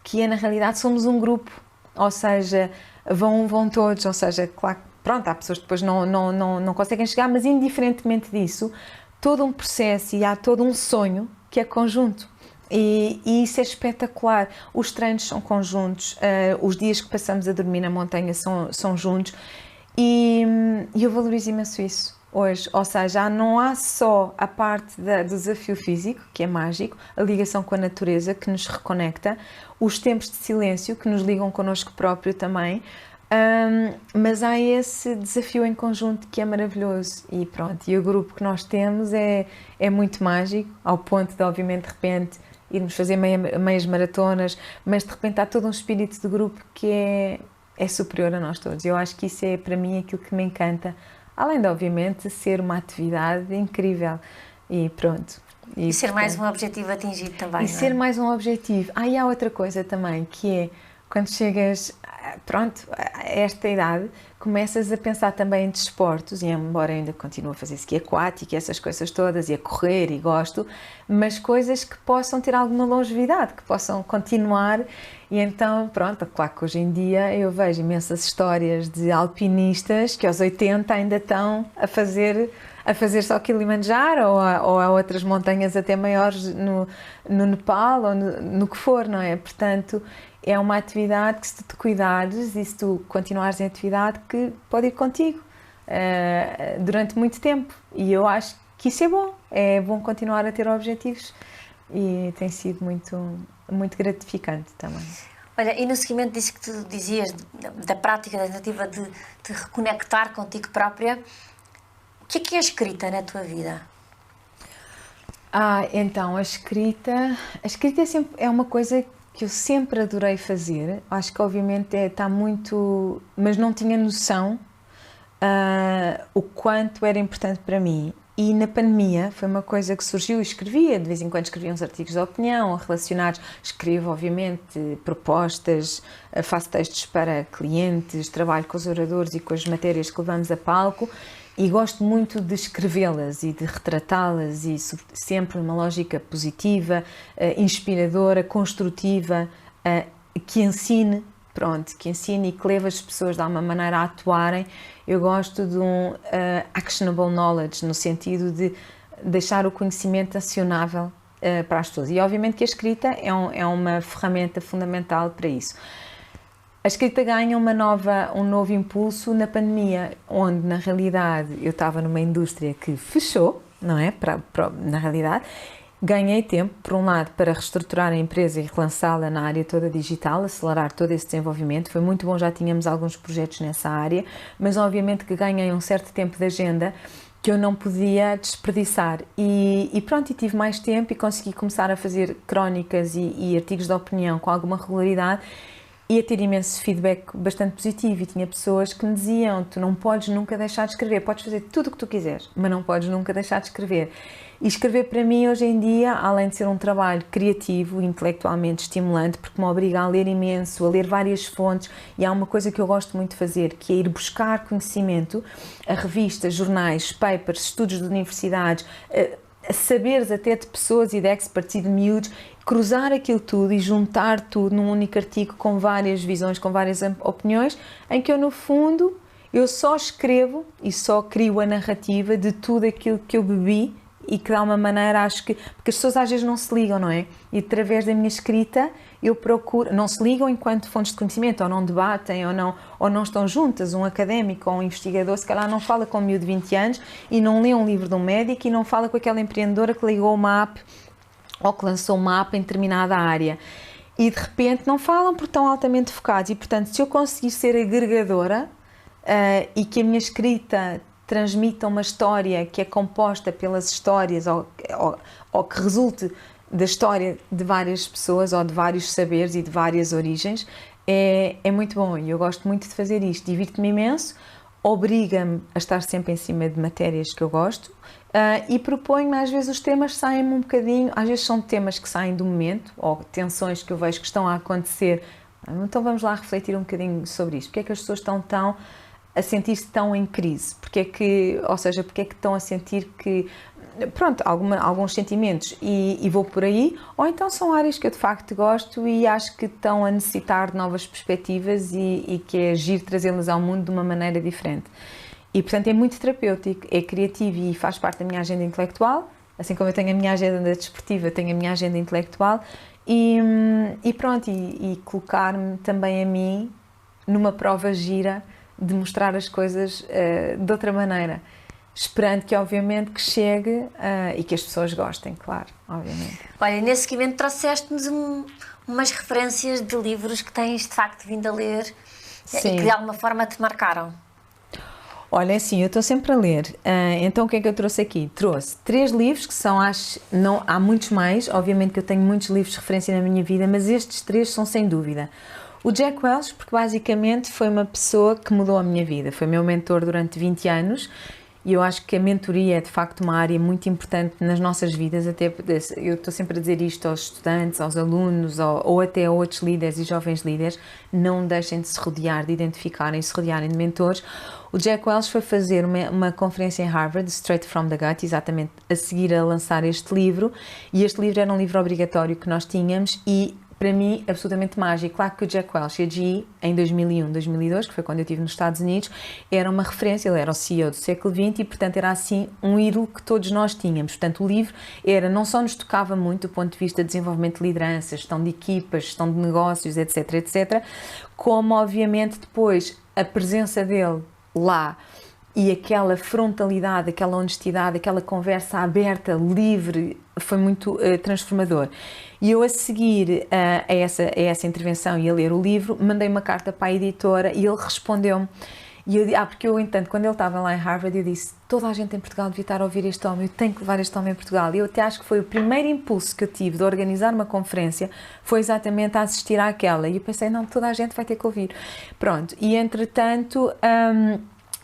que é na realidade somos um grupo, ou seja, vão todos, ou seja, claro, pronto, há pessoas que depois não conseguem chegar, mas indiferentemente disso, todo um processo e há todo um sonho que é conjunto. E isso é espetacular. Os treinos são conjuntos, os dias que passamos a dormir na montanha são juntos e eu valorizo imenso isso hoje. Ou seja, não há só a parte do desafio físico, que é mágico, a ligação com a natureza que nos reconecta, os tempos de silêncio que nos ligam connosco próprio também, mas há esse desafio em conjunto que é maravilhoso e pronto, e o grupo que nós temos é muito mágico, ao ponto de obviamente de repente irmos fazer meias maratonas, mas de repente há todo um espírito de grupo que é superior a nós todos. Eu acho que isso é para mim aquilo que me encanta, além de obviamente ser uma atividade incrível. E pronto. E ser mais um objetivo atingido também. E ser mais um objetivo. E há outra coisa também, que é, quando chegas, pronto, a esta idade, começas a pensar também em desportos, e embora eu ainda continue a fazer esqui aquático e essas coisas todas, e a correr, e gosto, mas coisas que possam ter alguma longevidade, que possam continuar. E então, pronto, claro que hoje em dia eu vejo imensas histórias de alpinistas que aos 80 ainda estão a fazer só Kilimanjaro ou a outras montanhas até maiores no Nepal ou no que for, não é? Portanto, é uma atividade que, se tu te cuidares e se tu continuares em atividade, que pode ir contigo durante muito tempo. E eu acho que isso é bom continuar a ter objetivos, e tem sido muito, muito gratificante também. Olha, e no seguimento disso que tu dizias, da prática, da tentativa de te reconectar contigo própria, o que é a escrita na tua vida? Então, a escrita é uma coisa que eu sempre adorei fazer. Acho que obviamente está muito... Mas não tinha noção o quanto era importante para mim. E na pandemia foi uma coisa que surgiu, escrevia, de vez em quando escrevia uns artigos de opinião relacionados, escrevo obviamente propostas, faço textos para clientes, trabalho com os oradores e com as matérias que levamos a palco, e gosto muito de escrevê-las e de retratá-las, e sempre numa lógica positiva, inspiradora, construtiva, que ensine e que leve as pessoas de alguma maneira a atuarem. Eu gosto de um actionable knowledge, no sentido de deixar o conhecimento acionável para as pessoas. E obviamente que a escrita é uma ferramenta fundamental para isso. A escrita ganha um novo impulso na pandemia, onde na realidade eu estava numa indústria que fechou, não é? Na realidade, ganhei tempo, por um lado, para reestruturar a empresa e relançá-la na área toda digital, acelerar todo esse desenvolvimento. Foi muito bom, já tínhamos alguns projetos nessa área, mas obviamente que ganhei um certo tempo de agenda que eu não podia desperdiçar. E pronto, e tive mais tempo e consegui começar a fazer crónicas e artigos de opinião com alguma regularidade, e a ter imenso feedback bastante positivo. E tinha pessoas que me diziam: tu não podes nunca deixar de escrever, podes fazer tudo o que tu quiseres, mas não podes nunca deixar de escrever. E escrever para mim hoje em dia, além de ser um trabalho criativo e intelectualmente estimulante, porque me obriga a ler imenso, a ler várias fontes, e há uma coisa que eu gosto muito de fazer, que é ir buscar conhecimento a revistas, jornais, papers, estudos de universidades, a saberes até de pessoas e de experts e de miúdos, cruzar aquilo tudo e juntar tudo num único artigo com várias visões, com várias opiniões, em que eu, no fundo, eu só escrevo e só crio a narrativa de tudo aquilo que eu bebi, e que, de alguma maneira, acho que... Porque as pessoas às vezes não se ligam, não é? E através da minha escrita eu procuro... Não se ligam enquanto fontes de conhecimento, ou não debatem, ou não estão juntas. Um académico ou um investigador, se calhar, não fala com um miúdo de 20 anos e não lê um livro de um médico e não fala com aquela empreendedora que ligou uma app ou que lançou uma app em determinada área. E, de repente, não falam porque estão altamente focados. E, portanto, se eu conseguir ser agregadora e que a minha escrita transmita uma história que é composta pelas histórias ou que resulte da história de várias pessoas ou de vários saberes e de várias origens, é muito bom, e eu gosto muito de fazer isto. Divirto-me imenso, obriga-me a estar sempre em cima de matérias que eu gosto, e proponho-me, às vezes os temas saem-me um bocadinho, às vezes são temas que saem do momento, ou tensões que eu vejo que estão a acontecer. Então vamos lá refletir um bocadinho sobre isto. Porque é que as pessoas estão a sentir-se tão em crise? Porque é que estão a sentir que, pronto, alguns sentimentos, e vou por aí, ou então são áreas que eu de facto gosto e acho que estão a necessitar de novas perspectivas e que é giro trazê-las ao mundo de uma maneira diferente. E, portanto, é muito terapêutico, é criativo e faz parte da minha agenda intelectual, assim como eu tenho a minha agenda desportiva, tenho a minha agenda intelectual, e pronto, e colocar-me também a mim numa prova gira de mostrar as coisas de outra maneira, esperando que, obviamente, que chegue e que as pessoas gostem, claro, obviamente. Olha, nesse seguimento trouxeste-nos umas referências de livros que tens, de facto, vindo a ler. Sim. E que, de alguma forma, te marcaram. Olha, assim, eu estou sempre a ler, então o que é que eu trouxe aqui? Trouxe 3 livros que são, há muitos mais, obviamente que eu tenho muitos livros de referência na minha vida, mas estes 3 são sem dúvida. O Jack Welch, porque basicamente foi uma pessoa que mudou a minha vida, foi meu mentor durante 20 anos, E eu acho que a mentoria é de facto uma área muito importante nas nossas vidas, até eu estou sempre a dizer isto aos estudantes, aos alunos ou até a outros líderes e jovens líderes, não deixem de se rodear, de identificarem, se rodearem de mentores. O Jack Welch foi fazer uma conferência em Harvard, Straight from the Gut, exatamente a seguir a lançar este livro, e este livro era um livro obrigatório que nós tínhamos e para mim, absolutamente mágico. Claro que o Jack Welch e a GE, em 2001, 2002, que foi quando eu estive nos Estados Unidos, era uma referência, ele era o CEO do século XX e, portanto, era assim um ídolo que todos nós tínhamos. Portanto, o livro não só nos tocava muito do ponto de vista de desenvolvimento de liderança, gestão de equipas, gestão de negócios, etc, etc, como, obviamente, depois a presença dele lá e aquela frontalidade, aquela honestidade, aquela conversa aberta, livre, foi muito transformador. E eu, a seguir a essa intervenção e a ler o livro, mandei uma carta para a editora e ele respondeu-me. E eu, porque eu, entanto, quando ele estava lá em Harvard, eu disse, toda a gente em Portugal devia estar a ouvir este homem, eu tenho que levar este homem a Portugal. E eu até acho que foi o primeiro impulso que eu tive de organizar uma conferência, foi exatamente a assistir àquela. E eu pensei, não, toda a gente vai ter que ouvir. Pronto, e entretanto...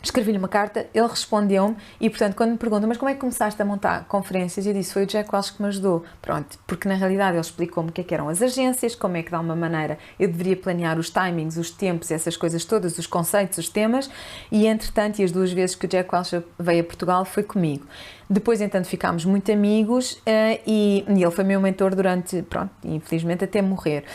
escrevi-lhe uma carta, ele respondeu-me e, portanto, quando me perguntam, mas como é que começaste a montar conferências? Eu disse, foi o Jack Welch que me ajudou. Pronto, porque na realidade ele explicou-me o que eram as agências, como é que, de uma maneira, eu deveria planear os timings, os tempos, essas coisas todas, os conceitos, os temas, e, entretanto, e as 2 vezes que o Jack Welch veio a Portugal foi comigo. Depois, entanto, ficámos muito amigos e ele foi meu mentor durante, pronto, infelizmente até morrer.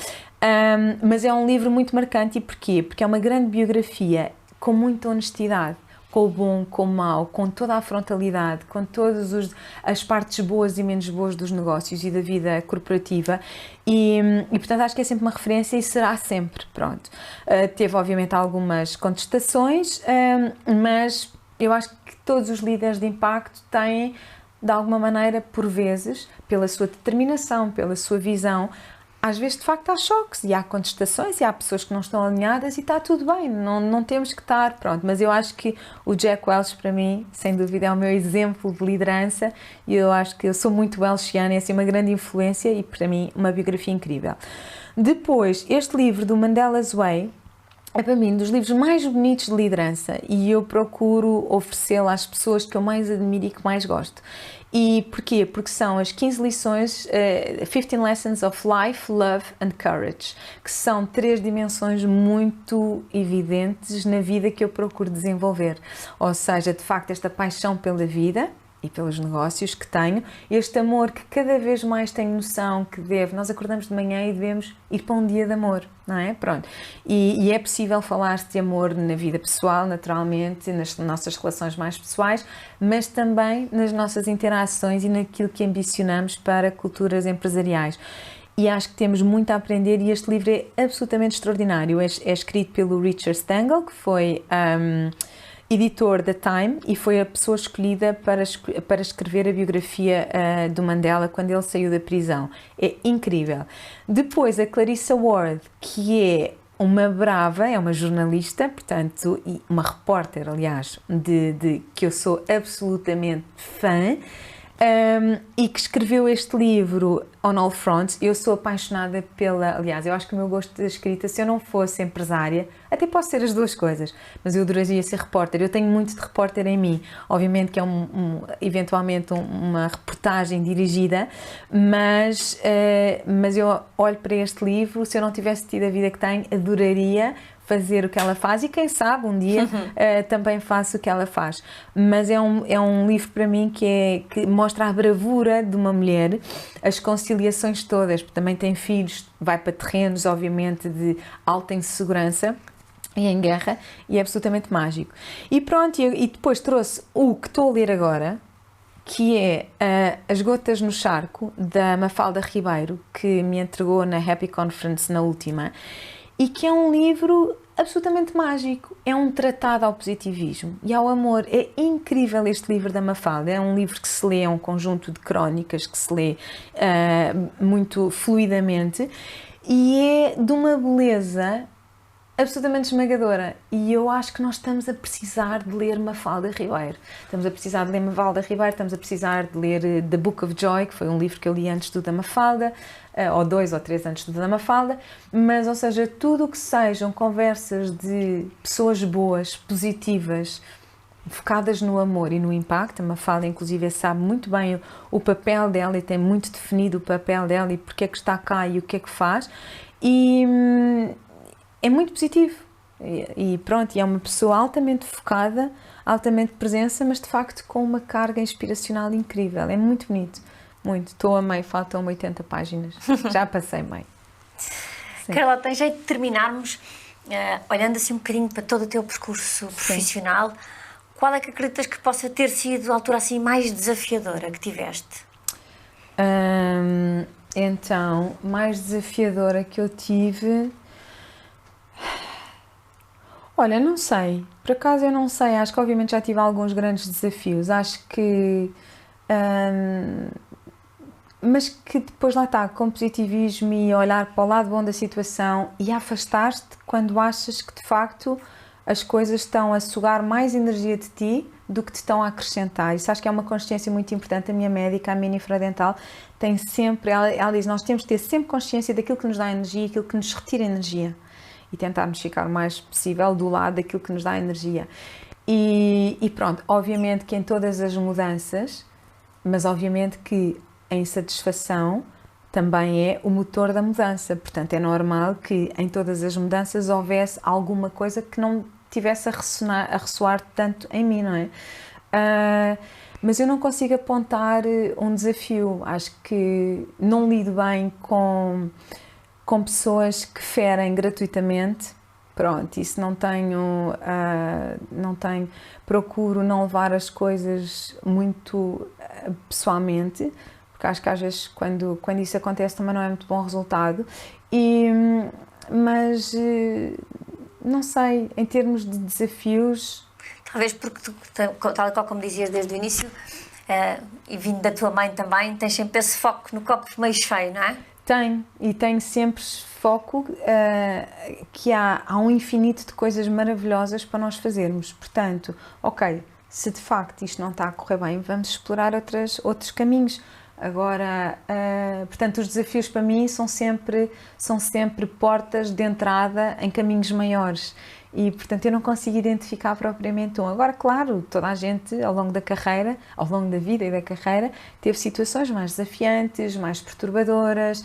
Mas é um livro muito marcante, e porquê? Porque é uma grande biografia com muita honestidade, com o bom, com o mau, com toda a frontalidade, com todas as partes boas e menos boas dos negócios e da vida corporativa e portanto acho que é sempre uma referência e será sempre, pronto. Teve obviamente algumas contestações, mas eu acho que todos os líderes de impacto têm, de alguma maneira, por vezes, pela sua determinação, pela sua visão, às vezes de facto há choques e há contestações e há pessoas que não estão alinhadas e está tudo bem, não temos que estar, pronto, mas eu acho que o Jack Welch para mim, sem dúvida, é o meu exemplo de liderança e eu acho que eu sou muito welchiana, é assim uma grande influência e para mim uma biografia incrível. Depois, este livro do Mandela's Way é para mim dos livros mais bonitos de liderança e eu procuro oferecê-lo às pessoas que eu mais admiro e que mais gosto. E porquê? Porque são as 15 lições, 15 Lessons of Life, Love and Courage, que são 3 dimensões muito evidentes na vida que eu procuro desenvolver. Ou seja, de facto, esta paixão pela vida e pelos negócios que tenho, este amor que cada vez mais tenho noção que nós acordamos de manhã e devemos ir para um dia de amor, não é? Pronto. E é possível falar-se de amor na vida pessoal, naturalmente, nas nossas relações mais pessoais, mas também nas nossas interações e naquilo que ambicionamos para culturas empresariais. E acho que temos muito a aprender e este livro é absolutamente extraordinário. É escrito pelo Richard Stengel, que foi editor da Time e foi a pessoa escolhida para escrever a biografia do Mandela quando ele saiu da prisão. É incrível. Depois a Clarissa Ward, que é uma brava, é uma jornalista, portanto, e uma repórter, aliás, que eu sou absolutamente fã, e que escreveu este livro On All Fronts. Eu sou apaixonada aliás, eu acho que o meu gosto da escrita, se eu não fosse empresária, até posso ser as 2 coisas, mas eu adoraria ser repórter. Eu tenho muito de repórter em mim, obviamente que é eventualmente uma reportagem dirigida, mas eu olho para este livro, se eu não tivesse tido a vida que tenho, adoraria fazer o que ela faz e quem sabe um dia também faço o que ela faz. Mas é um livro para mim que mostra a bravura de uma mulher, as conciliações todas, porque também tem filhos, vai para terrenos obviamente de alta insegurança e em guerra, e é absolutamente mágico. E pronto, e depois trouxe o que estou a ler agora, que é As Gotas no Charco, da Mafalda Ribeiro, que me entregou na Happy Conference na última, e que é um livro absolutamente mágico, é um tratado ao positivismo e ao amor. É incrível este livro da Mafalda, é um livro que se lê, é um conjunto de crónicas que se lê muito fluidamente e é de uma beleza absolutamente esmagadora e eu acho que nós estamos a precisar de ler Mafalda Ribeiro. Estamos a precisar de ler Mafalda Ribeiro, estamos a precisar de ler The Book of Joy, que foi um livro que eu li antes do da Mafalda, ou 2 ou 3 antes do da Mafalda, mas, ou seja, tudo o que sejam conversas de pessoas boas, positivas, focadas no amor e no impacto. A Mafalda, inclusive, sabe muito bem o papel dela e tem muito definido o papel dela e porque é que está cá e o que é que faz. E é muito positivo. E pronto, e é uma pessoa altamente focada, altamente presença, mas de facto com uma carga inspiracional incrível. É muito bonito, muito. Estou a meio, faltam 80 páginas. Já passei meio. Carla, tem jeito de terminarmos olhando assim um bocadinho para todo o teu percurso profissional. Qual é que acreditas que possa ter sido a altura assim mais desafiadora que tiveste? Então, mais desafiadora que eu tive... Olha, não sei, por acaso eu não sei, acho que obviamente já tive alguns grandes desafios, acho que, mas que depois lá está, com positivismo e olhar para o lado bom da situação e afastar-te quando achas que de facto as coisas estão a sugar mais energia de ti do que te estão a acrescentar. Isso acho que é uma consciência muito importante. A minha médica, a Mini Fradental, tem sempre, ela diz, nós temos de ter sempre consciência daquilo que nos dá energia e aquilo que nos retira energia. E tentarmos ficar o mais possível do lado daquilo que nos dá energia. E pronto, obviamente que em todas as mudanças, mas obviamente que a insatisfação também é o motor da mudança. Portanto, é normal que em todas as mudanças houvesse alguma coisa que não tivesse a ressoar tanto em mim, não é? Mas eu não consigo apontar um desafio. Acho que não lido bem com pessoas que ferem gratuitamente, pronto, isso não tenho, procuro não levar as coisas muito pessoalmente, porque acho que às vezes quando isso acontece também não é muito bom resultado, mas não sei, em termos de desafios... Talvez porque tu, tal e qual como dizias desde o início, e vindo da tua mãe também, tens sempre esse foco no copo meio cheio, não é? Tenho sempre foco que há um infinito de coisas maravilhosas para nós fazermos. Portanto, ok, se de facto isto não está a correr bem, vamos explorar outros caminhos. Agora, portanto, os desafios para mim são sempre portas de entrada em caminhos maiores. E, portanto, eu não consigo identificar propriamente um. Agora, claro, toda a gente, ao longo da carreira, ao longo da vida e da carreira, teve situações mais desafiantes, mais perturbadoras,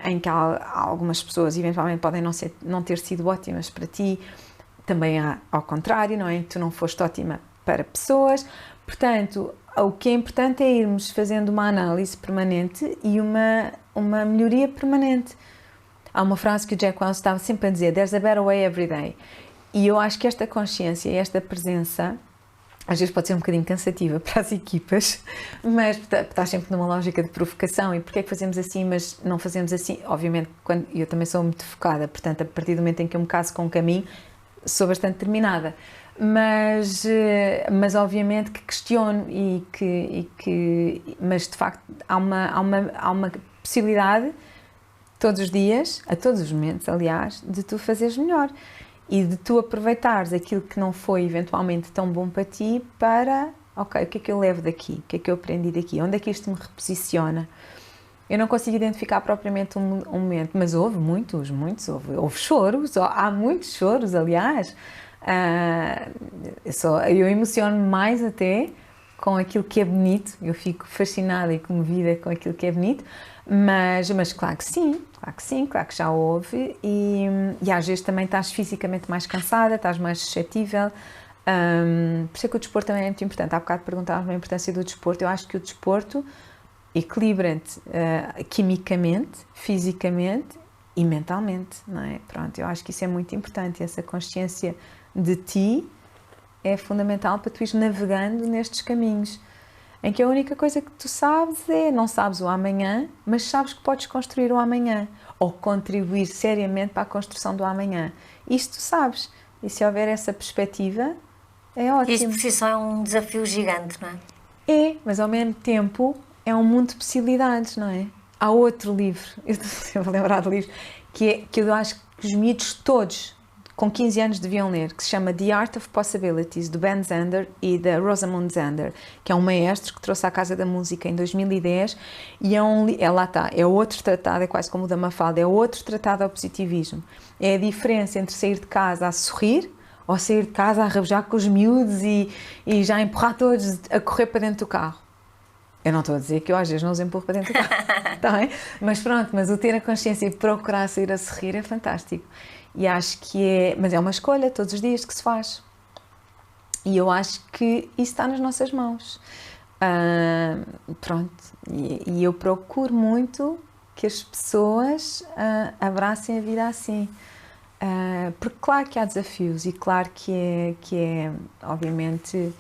em que algumas pessoas, eventualmente, podem não ter sido ótimas para ti. Também há, ao contrário, não é? Tu não foste ótima para pessoas. Portanto, o que é importante é irmos fazendo uma análise permanente e uma melhoria permanente. Há uma frase que o Jack Welch estava sempre a dizer, there's a better way every day. E eu acho que esta consciência e esta presença, às vezes pode ser um bocadinho cansativa para as equipas, mas estás sempre numa lógica de provocação e porque é que fazemos assim, mas não fazemos assim. Obviamente, eu também sou muito focada, portanto, a partir do momento em que eu me caso com um caminho, sou bastante determinada. Mas obviamente que questiono mas de facto há uma possibilidade todos os dias, a todos os momentos, aliás, de tu fazeres melhor e de tu aproveitares aquilo que não foi eventualmente tão bom para ti para, ok, o que é que eu levo daqui? O que é que eu aprendi daqui? Onde é que isto me reposiciona? Eu não consigo identificar propriamente um momento, mas houve muitos, houve choros, há muitos choros, aliás. Eu emociono-me mais até com aquilo que é bonito, eu fico fascinada e comovida com aquilo que é bonito, mas claro que sim, claro que já houve e às vezes também estás fisicamente mais cansada, estás mais suscetível, por isso é que o desporto também é muito importante. Há bocado perguntava a importância do desporto. Eu acho que o desporto equilibra-te quimicamente, fisicamente e mentalmente, não é? Pronto, eu acho que isso é muito importante, essa consciência de ti é fundamental para tu ires navegando nestes caminhos, em que a única coisa que tu sabes não sabes o amanhã, mas sabes que podes construir o amanhã, ou contribuir seriamente para a construção do amanhã. Isto tu sabes, e se houver essa perspectiva, é ótimo. Isso por si só é um desafio gigante, não é? É, mas ao mesmo tempo é um mundo de possibilidades, não é? Há outro livro, eu vou lembrar do livro, que eu acho que os miúdos todos com 15 anos deviam ler, que se chama The Art of Possibilities, do Ben Zander e da Rosamund Zander, que é um maestro que trouxe à Casa da Música em 2010 e lá está, é outro tratado, é quase como o da Mafalda, é outro tratado ao positivismo. É a diferença entre sair de casa a sorrir ou sair de casa a rabejar com os miúdos e já empurrar todos a correr para dentro do carro. Eu não estou a dizer que eu às vezes não os empurro para dentro do carro, tá bem? Mas pronto, mas o ter a consciência e procurar sair a sorrir é fantástico. E acho que mas é uma escolha todos os dias que se faz. E eu acho que isso está nas nossas mãos. Pronto, e eu procuro muito que as pessoas abracem a vida assim. Porque claro que há desafios e claro que é obviamente,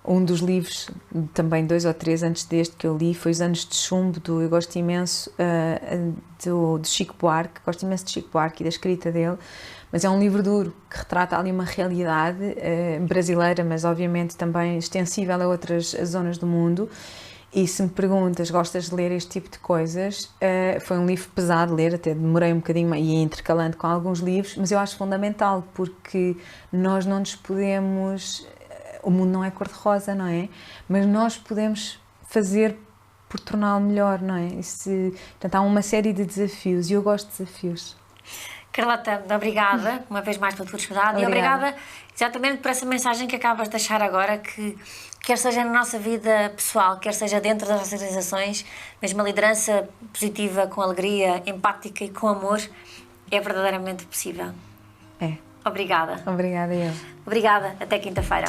um dos livros, também 2 ou 3 antes deste que eu li, foi Os Anos de Chumbo, eu gosto imenso do Chico Buarque, gosto imenso de Chico Buarque e da escrita dele, mas é um livro duro, que retrata ali uma realidade brasileira, mas obviamente também extensível a outras zonas do mundo. E se me perguntas, gostas de ler este tipo de coisas, foi um livro pesado de ler, até demorei um bocadinho e ia intercalando com alguns livros, mas eu acho fundamental, porque nós não nos podemos... O mundo não é cor-de-rosa, não é? Mas nós podemos fazer por torná-lo melhor, não é? Portanto, há uma série de desafios e eu gosto de desafios. Carlota, obrigada uma vez mais pela tua disponibilidade e obrigada exatamente por essa mensagem que acabas de deixar agora, que quer seja na nossa vida pessoal, quer seja dentro das nossas realizações, mesmo a liderança positiva, com alegria, empática e com amor, é verdadeiramente possível. É. Obrigada. Obrigada, eu. Obrigada. Até quinta-feira.